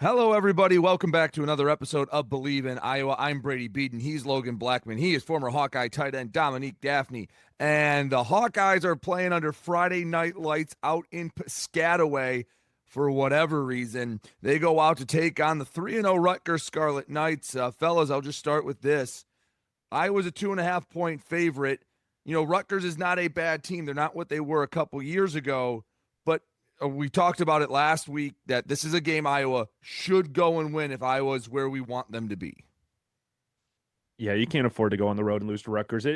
Hello, everybody. Welcome back to another episode of Bleav in Iowa. I'm Brady Beedon. He's Logan Blackman. He is former Hawkeye tight end Dominique Dafney. And the Hawkeyes are playing under Friday night lights out in Piscataway for whatever reason. They go out to take on the 3-0 Rutgers Scarlet Knights. Fellas, I'll just start with this. Iowa's a 2.5-point favorite. You know, Rutgers is not a bad team. They're not what they were a couple years ago, but we talked about it last week that this is a game Iowa should go and win if Iowa is where we want them to be. Yeah, you can't afford to go on the road and lose to Rutgers.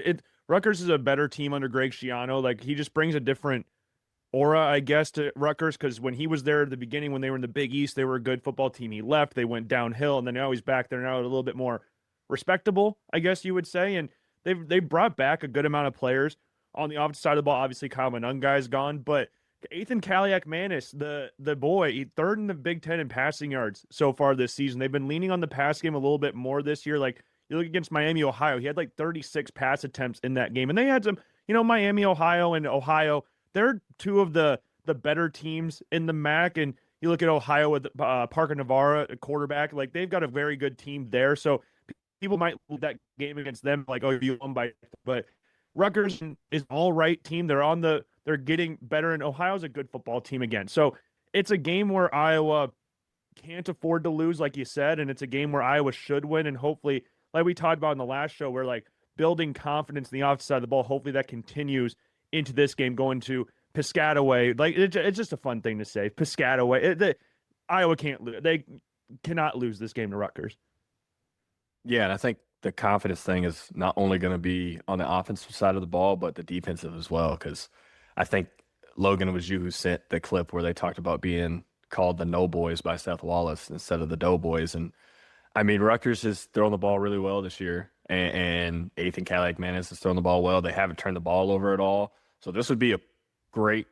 Rutgers is a better team under Greg Schiano. Like, he just brings a different aura, I guess, to Rutgers, because when he was there at the beginning, when they were in the Big East, they were a good football team. He left, they went downhill, and then now he's back there now a little bit more respectable, I guess you would say. And they brought back a good amount of players on the opposite side of the ball. Obviously, Kyle Monungai is gone, but Ethan Kaliak-Manis, the boy, third in the Big Ten in passing yards so far this season. They've been leaning on the pass game a little bit more this year. Like, you look against Miami, Ohio, he had like 36 pass attempts in that game. And they had some, Miami, Ohio, and Ohio, they're two of the better teams in the MAC. And you look at Ohio with Parker Navarro, a quarterback, like they've got a very good team there. So people might lose that game against them, like, oh, you won by, but Rutgers is an all right team. They're getting better, and Ohio's a good football team again. So it's a game where Iowa can't afford to lose, like you said, and it's a game where Iowa should win. And hopefully, like we talked about in the last show, we're like building confidence in the offensive side of the ball. Hopefully that continues into this game, going to Piscataway. Like, it's just a fun thing to say. Piscataway. Iowa can't lose. They cannot lose this game to Rutgers. Yeah, and I think the confidence thing is not only going to be on the offensive side of the ball, but the defensive as well. Because I think, Logan, it was you who sent the clip where they talked about being called the No Boys by Seth Wallace instead of the Doughboys. And I mean, Rutgers has thrown the ball really well this year, and Ethan Kaliak-Manis has thrown the ball well. They haven't turned the ball over at all. So this would be a great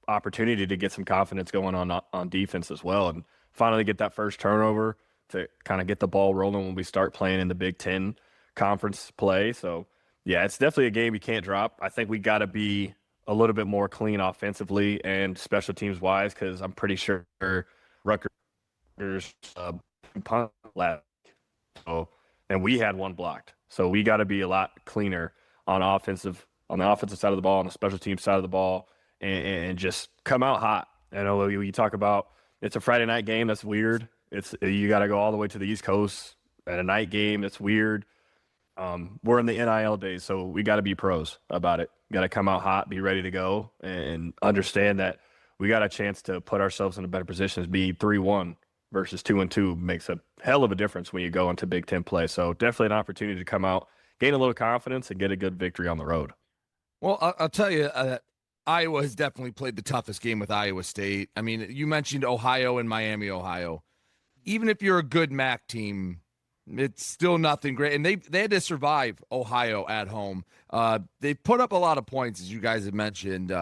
opportunity to get some confidence going on defense as well, and finally get that first turnover to kind of get the ball rolling when we start playing in the Big Ten conference play. So, yeah, it's definitely a game you can't drop. I think we got to be a little bit more clean offensively and special teams wise, because I'm pretty sure Rutgers punt last, so, and we had one blocked. So we got to be a lot cleaner on the offensive side of the ball, on the special teams side of the ball, and just come out hot. I know you talk about it's a Friday night game. That's weird. You got to go all the way to the East Coast at a night game. That's weird. We're in the NIL days, so we got to be pros about it. Got to come out hot, be ready to go, and understand that we got a chance to put ourselves in a better position. Be 3-1 versus 2-2 makes a hell of a difference when you go into Big Ten play. So definitely an opportunity to come out, gain a little confidence, and get a good victory on the road. Well, I'll tell you, Iowa has definitely played the toughest game with Iowa State. I mean, you mentioned Ohio and Miami, Ohio. Even if you're a good MAC team, it's still nothing great. And they had to survive Ohio at home. They put up a lot of points, as you guys have mentioned.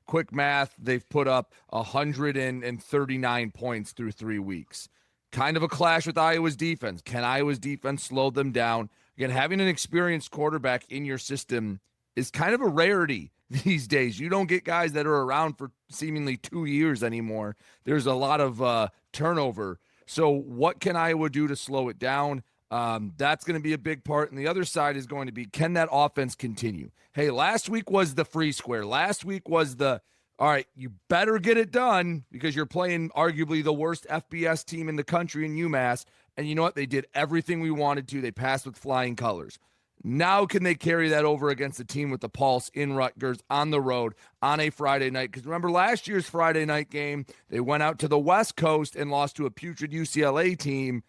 Quick math, they've put up 139 points through 3 weeks. Kind of a clash with Iowa's defense. Can Iowa's defense slow them down? Again, having an experienced quarterback in your system is kind of a rarity these days. You don't get guys that are around for seemingly 2 years anymore. There's a lot of turnover. So what can Iowa do to slow it down? That's going to be a big part. And the other side is going to be, can that offense continue? Hey, last week was the free square. Last week was all right, you better get it done because you're playing arguably the worst FBS team in the country in UMass. And you know what? They did everything we wanted to. They passed with flying colors. Now can they carry that over against a team with the pulse in Rutgers on the road on a Friday night? Because remember last year's Friday night game, they went out to the West Coast and lost to a putrid UCLA team,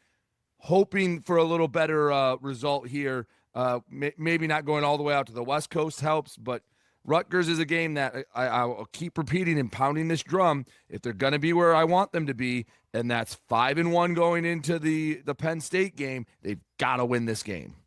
hoping for a little better result here. Maybe not going all the way out to the West Coast helps, but Rutgers is a game that I'll keep repeating and pounding this drum. If they're going to be where I want them to be, and that's 5-1 going into the Penn State game, they've got to win this game.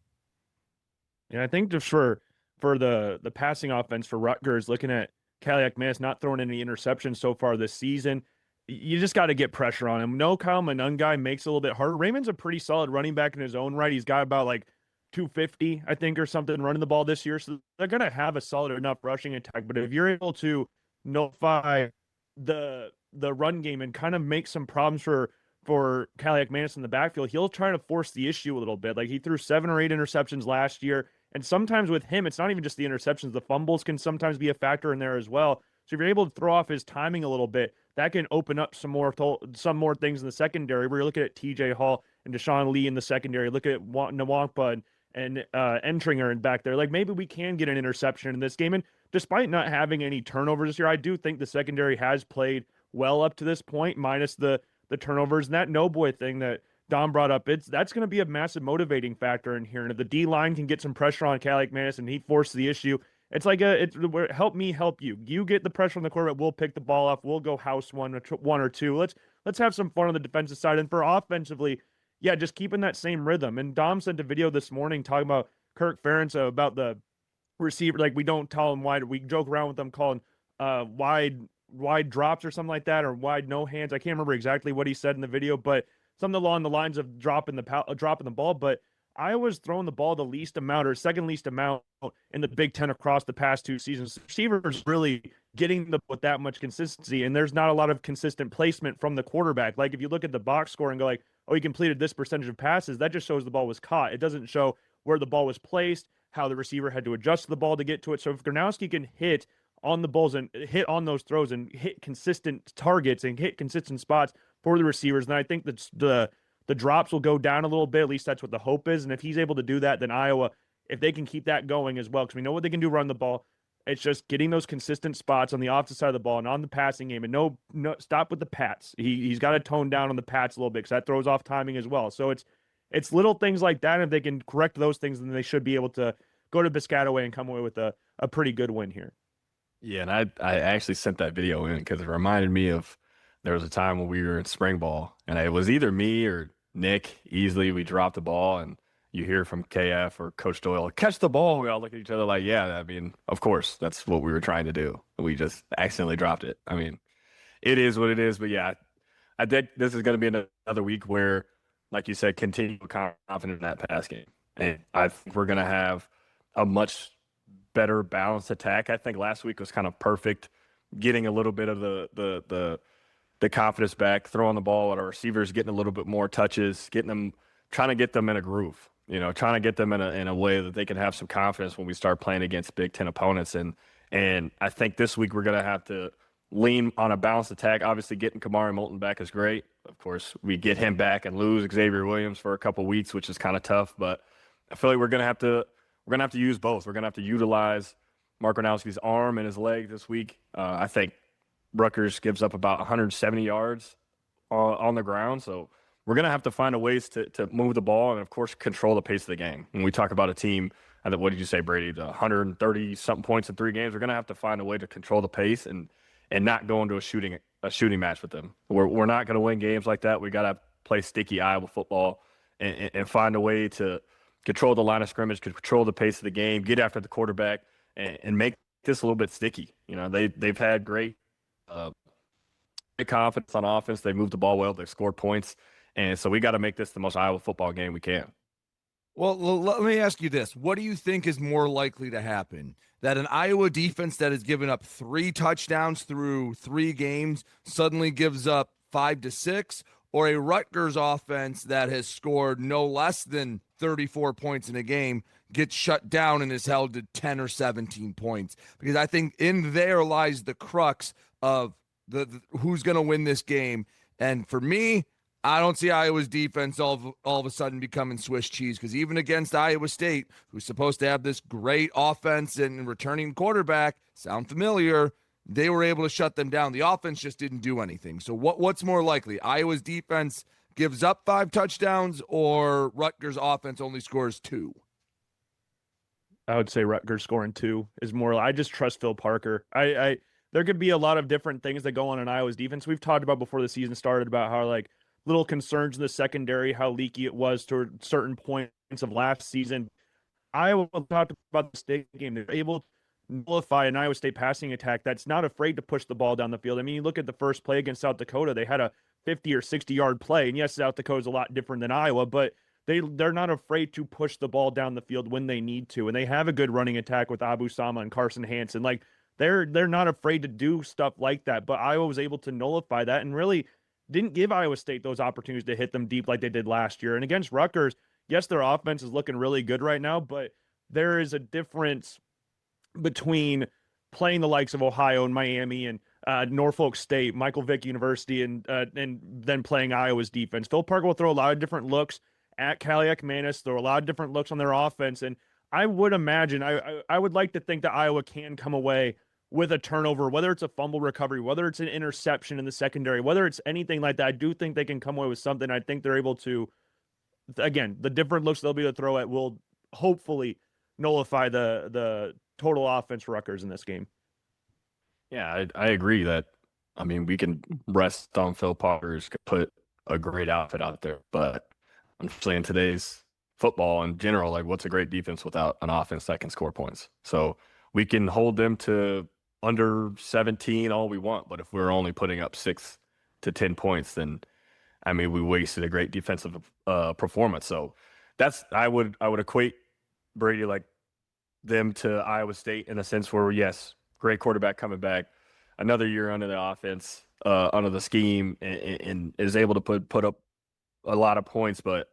And I think just for the passing offense for Rutgers, looking at Kaliak-Manis not throwing any interceptions so far this season, you just got to get pressure on him. No, Kyle Monungai makes it a little bit harder. Raymond's a pretty solid running back in his own right. He's got about like 250, I think, or something running the ball this year. So they're going to have a solid enough rushing attack. But if you're able to nullify the run game and kind of make some problems for for Kaliakmanis in the backfield, he'll try to force the issue a little bit. Like he threw 7 or 8 interceptions last year. And sometimes with him, it's not even just the interceptions. The fumbles can sometimes be a factor in there as well. So if you're able to throw off his timing a little bit, that can open up some more things in the secondary. Where you're looking at TJ Hall and Deshaun Lee in the secondary, look at Nwankpa and Entringer and back there. Like maybe we can get an interception in this game. And despite not having any turnovers this year, I do think the secondary has played well up to this point, minus the turnovers. And that no boy thing that Dom brought up, that's going to be a massive motivating factor in here. And if the D line can get some pressure on Kaliakmanis and he forces the issue, it's like help me help you. You get the pressure on the quarterback, we'll pick the ball off, we'll go house one or two. Let's have some fun on the defensive side. And for offensively, yeah, just keeping that same rhythm. And Dom sent a video this morning talking about Kirk Ferentz about the receiver. Like we don't tell him wide. We joke around with them calling wide drops or something like that, or wide no hands. I can't remember exactly what he said in the video, but something along the lines of dropping the ball. But Iowa's throwing the ball the least amount or second least amount in the Big Ten across the past 2 seasons. Receivers really getting with that much consistency, and there's not a lot of consistent placement from the quarterback. Like if you look at the box score and go like, oh, he completed this percentage of passes, that just shows the ball was caught. It doesn't show where the ball was placed, how the receiver had to adjust the ball to get to it. So if Gronowski can hit on the balls and hit on those throws and hit consistent targets and hit consistent spots for the receivers, then I think that the drops will go down a little bit. At least that's what the hope is. And if he's able to do that, then Iowa, if they can keep that going as well, because we know what they can do run the ball, it's just getting those consistent spots on the offensive side of the ball and on the passing game. And no stop with the pats. He's got to tone down on the pats a little bit because that throws off timing as well. So it's little things like that. And if they can correct those things, then they should be able to go to Piscataway and come away with a pretty good win here. Yeah, and I actually sent that video in because it reminded me of there was a time when we were in spring ball, and it was either me or Nick. Easily, we dropped the ball, and you hear from KF or Coach Doyle, catch the ball. We all look at each other like, yeah, I mean, of course, that's what we were trying to do. We just accidentally dropped it. I mean, it is what it is. But yeah, I think this is going to be another week where, like you said, continue confident in that pass game. And I think we're going to have a much better balanced attack. I think last week was kind of perfect, getting a little bit of the confidence back, throwing the ball at our receivers, getting a little bit more touches, trying to get them in a groove, trying to get them in a way that they can have some confidence when we start playing against Big Ten opponents. And I think this week we're going to have to lean on a balanced attack. Obviously, getting Kamari Moulton back is great. Of course, we get him back and lose Xavier Williams for a couple weeks, which is kind of tough. But I feel like we're going to have to use both. We're going to have to utilize Mark Gronowski's arm and his leg this week. I think Rutgers gives up about 170 yards on the ground. So we're going to have to find ways to move the ball and, of course, control the pace of the game. When we talk about a team, what did you say, Brady, the 130-something points in 3 games, we're going to have to find a way to control the pace and not go into a shooting match with them. We're not going to win games like that. We got to play sticky Iowa football and find a way to control the line of scrimmage, control the pace of the game, get after the quarterback, and make this a little bit sticky. They've had great confidence on offense. They moved the ball well. They've scored points. And so we got to make this the most Iowa football game we can. Well, let me ask you this. What do you think is more likely to happen? That an Iowa defense that has given up 3 touchdowns through 3 games suddenly gives up 5 to 6, or a Rutgers offense that has scored no less than 34 points in a game gets shut down and is held to 10 or 17 points? Because I think in there lies the crux of the who's going to win this game. And for me, I don't see Iowa's defense all of a sudden becoming Swiss cheese, because even against Iowa State, who's supposed to have this great offense and returning quarterback, sound familiar, they were able to shut them down. The offense just didn't do anything. So what's more likely? Iowa's defense gives up 5 touchdowns, or Rutgers offense only scores 2? I would say Rutgers scoring 2 is more. I just trust Phil Parker. There could be a lot of different things that go on in Iowa's defense. We've talked about before the season started about how little concerns in the secondary, how leaky it was toward certain points of last season. Iowa talked about the state game. They're able to nullify an Iowa State passing attack that's not afraid to push the ball down the field. I mean, you look at the first play against South Dakota, they had a 50 or 60-yard play. And yes, South Dakota's a lot different than Iowa, but they're not afraid to push the ball down the field when they need to. And they have a good running attack with Abu Sama and Carson Hansen. They're not afraid to do stuff like that. But Iowa was able to nullify that and really didn't give Iowa State those opportunities to hit them deep like they did last year. And against Rutgers, yes, their offense is looking really good right now, but there is a difference between playing the likes of Ohio and Miami and Norfolk State, Michael Vick University, and then playing Iowa's defense. Phil Parker will throw a lot of different looks at Kaliak Manis, throw a lot of different looks on their offense, and I would imagine, I would like to think that Iowa can come away with a turnover, whether it's a fumble recovery, whether it's an interception in the secondary, whether it's anything like that. I do think they can come away with something. I think they're able to, again, the different looks they'll be able to throw at will hopefully nullify the total offense for Rutgers in this game. Yeah, I agree that, I mean, we can rest on Phil Parker's put a great outfit out there, but unfortunately in today's football in general, like, what's a great defense without an offense that can score points? So we can hold them to under 17 all we want, but if we're only putting up 6 to 10 points, then I mean, we wasted a great defensive performance. So that's, I would equate Brady like them to Iowa State in a sense where, yes, great quarterback coming back, another year under the offense, under the scheme, and is able to put up a lot of points, but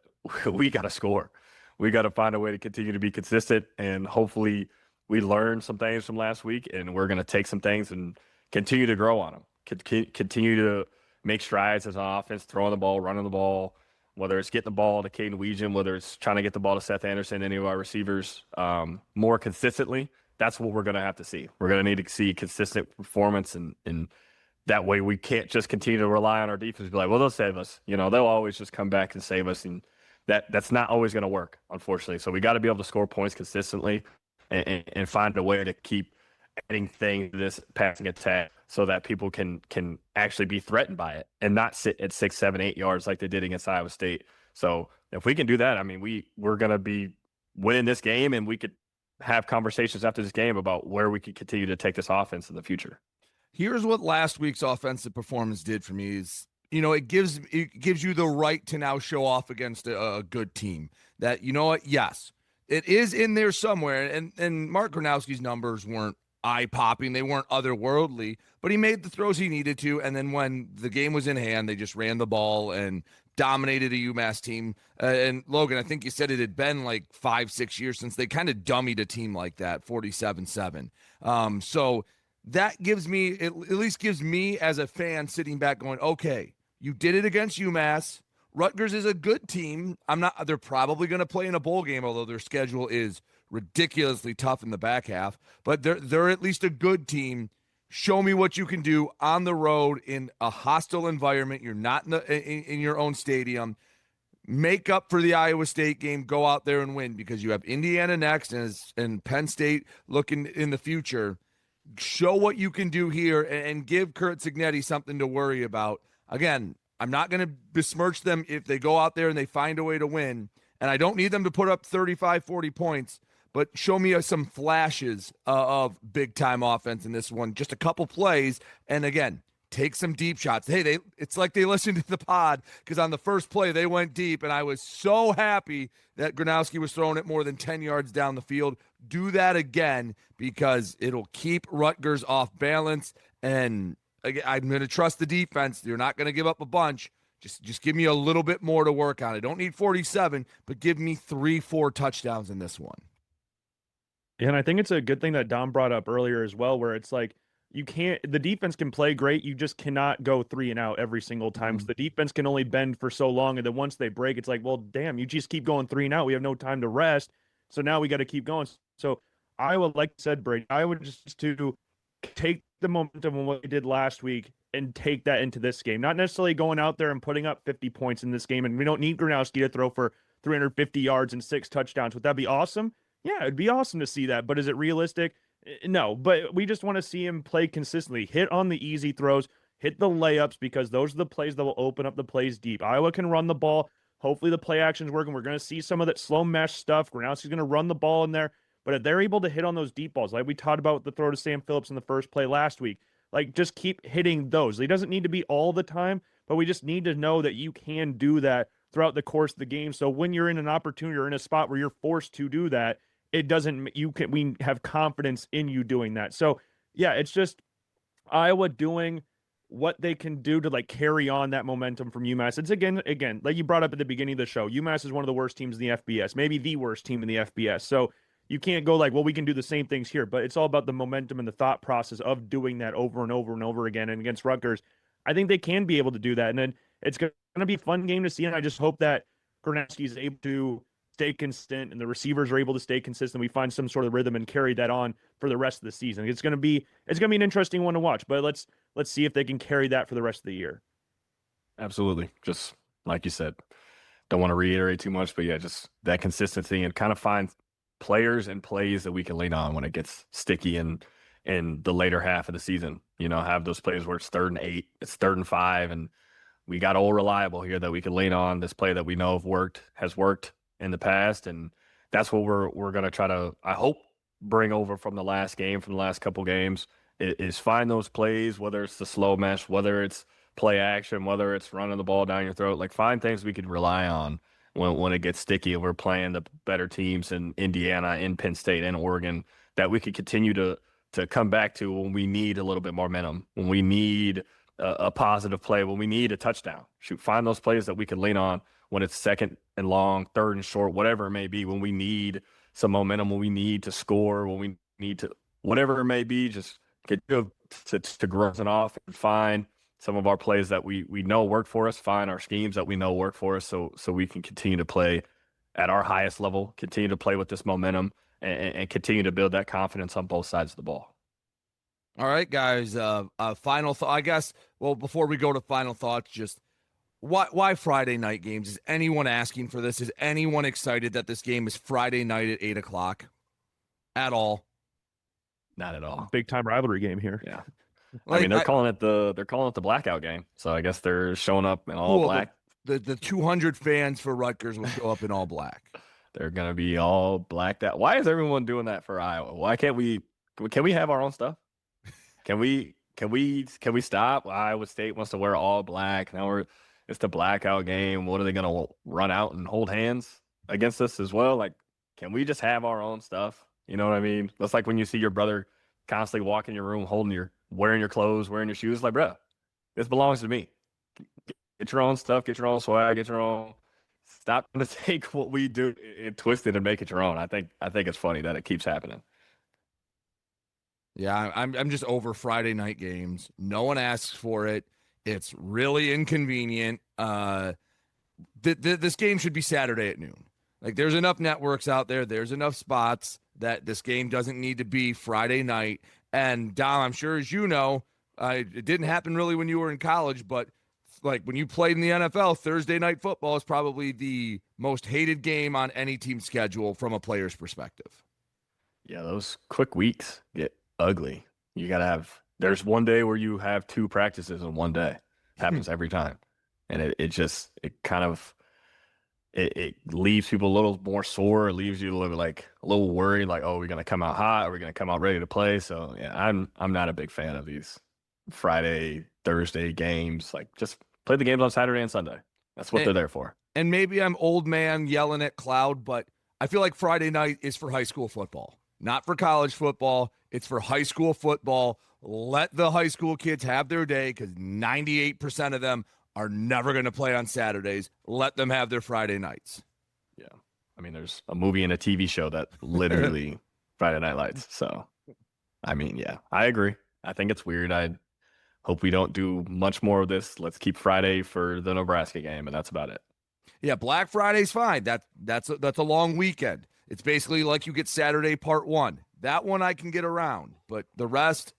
we got to score. We got to find a way to continue to be consistent, and hopefully we learned some things from last week, and we're going to take some things and continue to grow on them. Continue to make strides as an offense, throwing the ball, running the ball, whether it's getting the ball to Caden Weegan, whether it's trying to get the ball to Seth Anderson, any of our receivers, more consistently. That's what we're going to have to see. We're going to need to see consistent performance, and that way we can't just continue to rely on our defense. Be like, well, they'll save us. You know, they'll always just come back and save us, and that's not always going to work, unfortunately. So we got to be able to score points consistently and find a way to keep adding things to this passing attack so that people can actually be threatened by it and not sit at 6, 7, 8 yards like they did against Iowa State. So if we can do that, I mean, we're going to be winning this game, and we could have conversations after this game about where we could continue to take this offense in the future. Here's what last week's offensive performance did for me is, you know, it gives you the right to now show off against a good team that, you know what, yes, it is in there somewhere. And Mark Gronowski's numbers weren't eye-popping. They weren't otherworldly, but he made the throws he needed to. And then when the game was in hand, they just ran the ball and dominated a UMass team. And Logan, I think you said it had been like 5-6 years since they kind of dummied a team like that, 47-7. So that gives me, at least gives me as a fan sitting back going, okay, you did it against UMass. Rutgers is a good team. They're probably going to play in a bowl game, although their schedule is ridiculously tough in the back half, but they're at least a good team. Show me what you can do on the road in a hostile environment. You're not in your own stadium. Make up for the Iowa State game. Go out there and win, because you have Indiana next and Penn State looking in the future. Show what you can do here and give Curt Cignetti something to worry about. Again, I'm not going to besmirch them if they go out there and they find a way to win, and I don't need them to put up 35, 40 points, but show me some flashes of big-time offense in this one, just a couple plays, and again, take some deep shots. Hey, it's like they listened to the pod, because on the first play, they went deep, and I was so happy that Gronowski was throwing it more than 10 yards down the field. Do that again, because it'll keep Rutgers off balance, and I'm going to trust the defense. You're not going to give up a bunch. Just give me a little bit more to work on. I don't need 47, but give me 3-4 touchdowns in this one. Yeah, and I think it's a good thing that Dom brought up earlier as well, where it's like, the defense can play great. You just cannot go 3 and out every single time. So the defense can only bend for so long. And then once they break, it's like, well, damn, you just keep going 3 and out. We have no time to rest. So now we got to keep going. So Iowa, like I said, Brady, I would just to take the momentum of what we did last week and take that into this game. Not necessarily going out there and putting up 50 points in this game. And we don't need Gronowski to throw for 350 yards and 6 touchdowns. Would that be awesome? Yeah, it'd be awesome to see that. But is it realistic? No, but we just want to see him play consistently. Hit on the easy throws, hit the layups, because those are the plays that will open up the plays deep. Iowa can run the ball. Hopefully the play action's working. We're going to see some of that slow mesh stuff. Gronowski's going to run the ball in there. But if they're able to hit on those deep balls, like we talked about the throw to Sam Phillips in the first play last week, like, just keep hitting those. It doesn't need to be all the time, but we just need to know that you can do that throughout the course of the game. So when you're in an opportunity or in a spot where you're forced to do that, we have confidence in you doing that. So yeah, it's just Iowa doing what they can do to like carry on that momentum from UMass. It's again, like you brought up at the beginning of the show, UMass is one of the worst teams in the FBS, maybe the worst team in the FBS. So you can't go like, well, we can do the same things here, but it's all about the momentum and the thought process of doing that over and over and over again. And against Rutgers, I think they can be able to do that. And then it's going to be a fun game to see. And I just hope that Kornacki is able to stay consistent and the receivers are able to stay consistent. We find some sort of rhythm and carry that on for the rest of the season. It's going to be an interesting one to watch, but let's see if they can carry that for the rest of the year. Absolutely. Just like you said, don't want to reiterate too much, but yeah, just that consistency and kind of find players and plays that we can lean on when it gets sticky in the later half of the season. You know, have those plays where it's 3rd and 8, it's 3rd and 5, and we got all reliable here that we can lean on. This play that we know has worked in the past, and that's what we're going to try to, I hope, bring over from the last game, from the last couple games, is find those plays, whether it's the slow mesh, whether it's play action, whether it's running the ball down your throat, like find things we can rely on when it gets sticky and we're playing the better teams in Indiana, in Penn State, and Oregon, that we could continue to come back to when we need a little bit more momentum, when we need a positive play, when we need a touchdown. Find those plays that we can lean on when it's 2nd and long, 3rd and short, whatever it may be, when we need some momentum, when we need to score, when we need to, whatever it may be, just get to grossing off and find some of our plays that we know work for us, find our schemes that we know work for us, so we can continue to play at our highest level, continue to play with this momentum, and continue to build that confidence on both sides of the ball. All right, guys. Final thought, I guess. Well, before we go to final thoughts, just why Friday night games? Is anyone asking for this? Is anyone excited that this game is Friday night at 8:00 at all? Not at all. Big time rivalry game here. Yeah. Like, I mean, they're calling it the blackout game. So I guess they're showing up in all black. The 200 fans for Rutgers will show up in all black. They're gonna be all blacked out. Why is everyone doing that for Iowa? Why can't we? Can we have our own stuff? Can we stop? Iowa State wants to wear all black. Now it's the blackout game. What are they gonna run out and hold hands against us as well? Like, can we just have our own stuff? You know what I mean? That's like when you see your brother constantly walking your room, wearing your clothes, wearing your shoes. Like, bro, this belongs to me. Get your own stuff. Get your own swag. Get your own. Stop trying to take what we do and twist it and make it your own. I think it's funny that it keeps happening. Yeah, I'm just over Friday night games. No one asks for it. It's really inconvenient. This game should be Saturday at noon. Like, there's enough networks out there. There's enough spots that this game doesn't need to be Friday night. And Dom, I'm sure as you know, it didn't happen really when you were in college, but like when you played in the NFL, Thursday night football is probably the most hated game on any team's schedule from a player's perspective. Yeah, those quick weeks get ugly. You got to have – there's one day where you have 2 practices in one day. It happens every time. And it leaves people a little more sore. It leaves you a little worried, like, oh, we're going to come out hot. Are we going to come out ready to play? So, yeah, I'm not a big fan of these Friday, Thursday games. Like, just play the games on Saturday and Sunday. That's what they're there for. And maybe I'm old man yelling at cloud, but I feel like Friday night is for high school football, not for college football. It's for high school football. Let the high school kids have their day because 98% of them are never going to play on Saturdays. Let them have their Friday nights. Yeah. I mean, there's a movie and a TV show that literally Friday Night Lights. So, I mean, yeah, I agree. I think it's weird. I hope we don't do much more of this. Let's keep Friday for the Nebraska game, and that's about it. Yeah, Black Friday's fine. That's a long weekend. It's basically like you get Saturday part 1. That one I can get around, but the rest,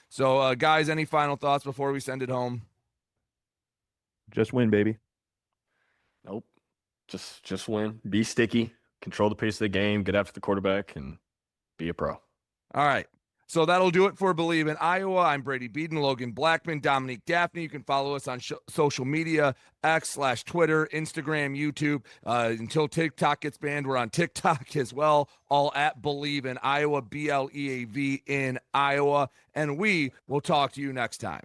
So, guys, any final thoughts before we send it home? Just win, baby. Nope. Just win. Be sticky. Control the pace of the game. Get after the quarterback and be a pro. All right. So that'll do it for Bleav in Iowa. I'm Brady Beedon, Logan Blackman, Dominique Dafney. You can follow us on social media, X/Twitter, Instagram, YouTube. Until TikTok gets banned, we're on TikTok as well, all at Bleav in Iowa, BLEAV in Iowa. And we will talk to you next time.